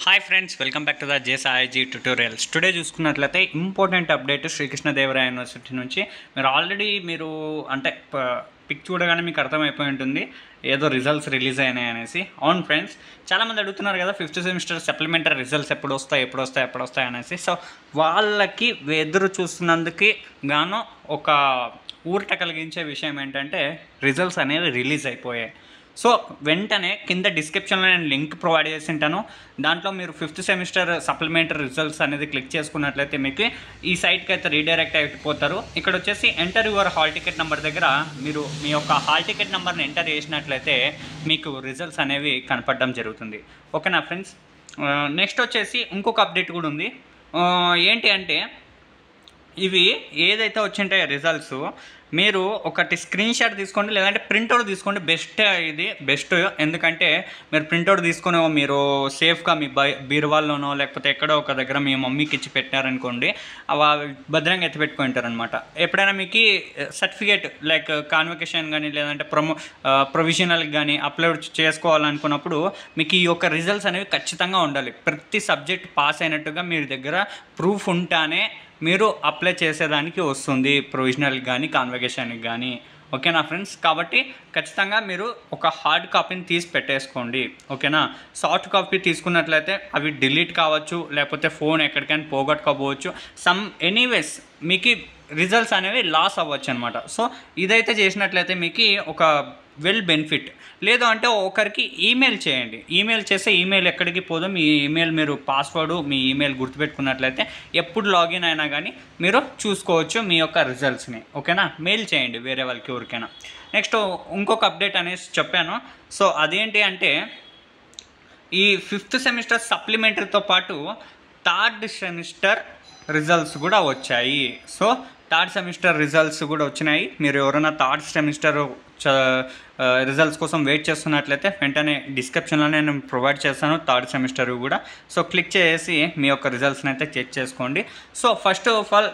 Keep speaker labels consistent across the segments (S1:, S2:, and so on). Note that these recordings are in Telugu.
S1: Hi friends, welcome back to the Jesaiji tutorials. Today చూసుకున్నట్లయితే ఇంపార్టెంట్ అప్డేట్ శ్రీకృష్ణదేవరాయ యూనివర్సిటీ నుంచి. మీరు అంటే పిక్ చూడగానే మీకు అర్థమైపోయి ఉంటుంది ఏదో రిజల్ట్స్ రిలీజ్ అయినాయి అనేసి. అవును ఫ్రెండ్స్, చాలామంది అడుగుతున్నారు కదా 5th సెమిస్టర్ సప్లిమెంటరీ రిజల్ట్స్ ఎప్పుడు వస్తాయి అనేసి. సో వాళ్ళకి ఎదురు చూస్తున్నందుకు గాను ఒక ఊరట కలిగించే విషయం ఏంటంటే రిజల్ట్స్ అనేవి రిలీజ్ అయిపోయాయి. సో వెంటనే కింద డిస్క్రిప్షన్లో నేను లింక్ ప్రొవైడ్ చేసి ఉంటాను. దాంట్లో మీరు 5th సెమిస్టర్ సప్లిమెంటరీ రిజల్ట్స్ అనేది క్లిక్ చేసుకున్నట్లయితే మీకు ఈ సైట్కి అయితే రీడైరెక్ట్ అయిపోతారు. ఇక్కడ వచ్చేసి enter your hall ticket number దగ్గర మీరు మీ యొక్క హాల్ టికెట్ నెంబర్ని ఎంటర్ చేసినట్లయితే మీకు రిజల్ట్స్ అనేవి కనపడడం జరుగుతుంది. ఓకేనా ఫ్రెండ్స్. నెక్స్ట్ వచ్చేసి ఇంకొక అప్డేట్ కూడా ఉంది. ఏంటి అంటే ఇవి ఏదైతే వచ్చింటాయో రిజల్ట్స్ మీరు ఒకటి స్క్రీన్ షాట్ తీసుకోండి, లేదంటే ప్రింట్అవుట్ తీసుకోండి. ఇది బెస్ట్. ఎందుకంటే మీరు ప్రింట్అవుట్ తీసుకొని మీరు సేఫ్గా మీ బీరువాల్లోనో లేకపోతే ఎక్కడో ఒక దగ్గర మీ మమ్మీకి ఇచ్చి పెట్టారనుకోండి, అవి భద్రంగా ఎత్తి పెట్టుకుంటారనమాట. ఎప్పుడైనా మీకు సర్టిఫికేట్ లైక్ కాన్వకేషన్ కానీ లేదంటే ప్రొవిజనల్కి కానీ అప్లోడ్ చేసుకోవాలనుకున్నప్పుడు మీకు ఈ యొక్క రిజల్ట్స్ అనేవి ఖచ్చితంగా ఉండాలి. ప్రతి సబ్జెక్ట్ పాస్ అయినట్టుగా మీ దగ్గర ప్రూఫ్ ఉంటేనే మీరు అప్లై చేసేదానికి వస్తుంది, ప్రొవిజనల్కి కానీ కాన్వకేషన్కి కానీ. ఓకేనా ఫ్రెండ్స్. కాబట్టి ఖచ్చితంగా మీరు ఒక హార్డ్ కాపీని తీసి పెట్టేసుకోండి. ఓకేనా. సాఫ్ట్ కాపీ తీసుకున్నట్లయితే అవి డిలీట్ కావచ్చు, లేకపోతే ఫోన్ ఎక్కడికైనా పోగొట్టుకోవచ్చు. ఎనీవేస్ మీకు రిజల్ట్స్ అనేవి లాస్ అవ్వచ్చు అనమాట. సో ఇదైతే చేసినట్లయితే మీకు ఒక బెనిఫిట్. లేదు అంటే ఒకరికి ఈమెయిల్ చేయండి. ఈమెయిల్ చేస్తే ఈమెయిల్ ఎక్కడికి పోదో మీ ఈమెయిల్ మీరు పాస్వర్డ్ మీ ఈమెయిల్ గుర్తుపెట్టుకున్నట్లయితే ఎప్పుడు లాగిన్ అయినా కానీ మీరు చూసుకోవచ్చు మీ యొక్క రిజల్ట్స్ని. ఓకేనా. మెయిల్ చేయండి వేరే వాళ్ళకి ఎవరికైనా. నెక్స్ట్ ఇంకొక అప్డేట్ అనేసి చెప్పాను. సో అదేంటి అంటే ఈ 5th సెమిస్టర్ సప్లిమెంటరీతో పాటు 3rd సెమిస్టర్ రిజల్ట్స్ కూడా వచ్చాయి. సో 3rd సెమిస్టర్ రిజల్ట్స్ కూడా వచ్చినాయి. మీరు ఎవరైనా 3rd సెమిస్టర్ రిజల్ట్స్ కోసం వెయిట్ చేస్తున్నట్లయితే వెంటనే డిస్క్రిప్షన్లో నేను ప్రొవైడ్ చేస్తాను 3rd సెమిస్టర్ కూడా. సో క్లిక్ చేసి మీ యొక్క రిజల్ట్స్ని అయితే చెక్ చేసుకోండి. సో ఫస్ట్ ఆఫ్ ఆల్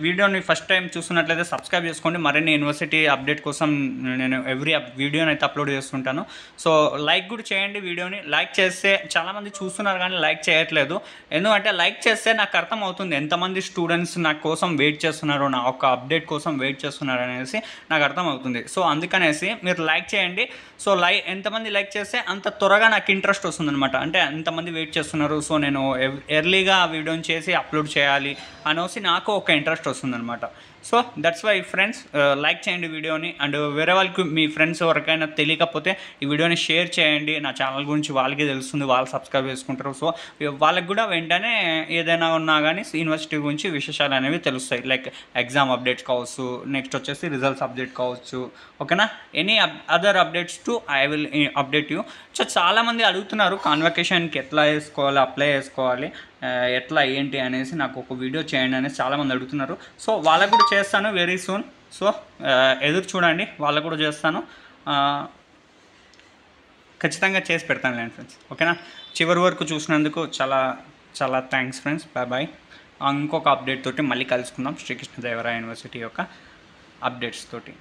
S1: వీడియోని ఫస్ట్ టైం చూస్తున్నట్లయితే సబ్స్క్రైబ్ చేసుకోండి. మరిన్ని యూనివర్సిటీ అప్డేట్ కోసం నేను ఎవ్రీ వీడియోని అయితే అప్లోడ్ చేస్తుంటాను. సో లైక్ కూడా చేయండి. వీడియోని లైక్ చేస్తే చాలామంది చూస్తున్నారు కానీ లైక్ చేయట్లేదు. ఎందుకంటే లైక్ చేస్తే నాకు అర్థం అవుతుంది ఎంతమంది స్టూడెంట్స్ నా కోసం వెయిట్ చేస్తున్నారు, నా ఒక అప్డేట్ కోసం వెయిట్ చేస్తున్నారు అనేసి నాకు అర్థం అవుతుంది. సో అందుకనేసి మీరు లైక్ చేయండి. సో ఎంతమంది లైక్ చేస్తే అంత త్వరగా నాకు ఇంట్రెస్ట్ వస్తుందన్నమాట. అంటే ఎంతమంది వెయిట్ చేస్తున్నారు, సో నేను ఎర్లీగా వీడియోని చేసి అప్లోడ్ చేయాలి అనేసి నాకు ఒక ఇంట్రెస్ట్ వస్తుందన్నమాట. So that's why friends, like చేయండి వీడియోని. అండ్ వేరే వాళ్ళకి మీ ఫ్రెండ్స్ ఎవరికైనా తెలియకపోతే ఈ వీడియోని షేర్ చేయండి. నా ఛానల్ గురించి వాళ్ళకి తెలుస్తుంది, వాళ్ళు సబ్స్క్రైబ్ చేసుకుంటారు. సో వాళ్ళకి కూడా వెంటనే ఏదైనా ఉన్నా కానీ యూనివర్సిటీ గురించి విశేషాలు అనేవి తెలుస్తాయి. లైక్ ఎగ్జామ్ అప్డేట్స్ కావచ్చు, నెక్స్ట్ వచ్చేసి రిజల్ట్స్ అప్డేట్ కావచ్చు. ఓకేనా. Any other updates to I will update you. So చాలామంది అడుగుతున్నారు కాన్వకేషన్కి ఎట్లా వేసుకోవాలి, అప్లై చేసుకోవాలి, ఎట్లా ఏంటి అనేసి నాకు ఒక వీడియో చేయండి అనేసి చాలామంది అడుగుతున్నారు. సో వాళ్ళకు కూడా చేస్తాను వెరీ సూన్. సో ఎదురు చూడండి, వాళ్ళకు కూడా చేస్తాను. ఖచ్చితంగా చేసి పెడతాను లేండి ఫ్రెండ్స్. ఓకేనా. చివరి వరకు చూసినందుకు చాలా చాలా థ్యాంక్స్ ఫ్రెండ్స్. బాయ్. ఇంకొక అప్డేట్ తోటి మళ్ళీ కలుసుకుందాం శ్రీకృష్ణదేవరాయ యూనివర్సిటీ యొక్క అప్డేట్స్ తోటి.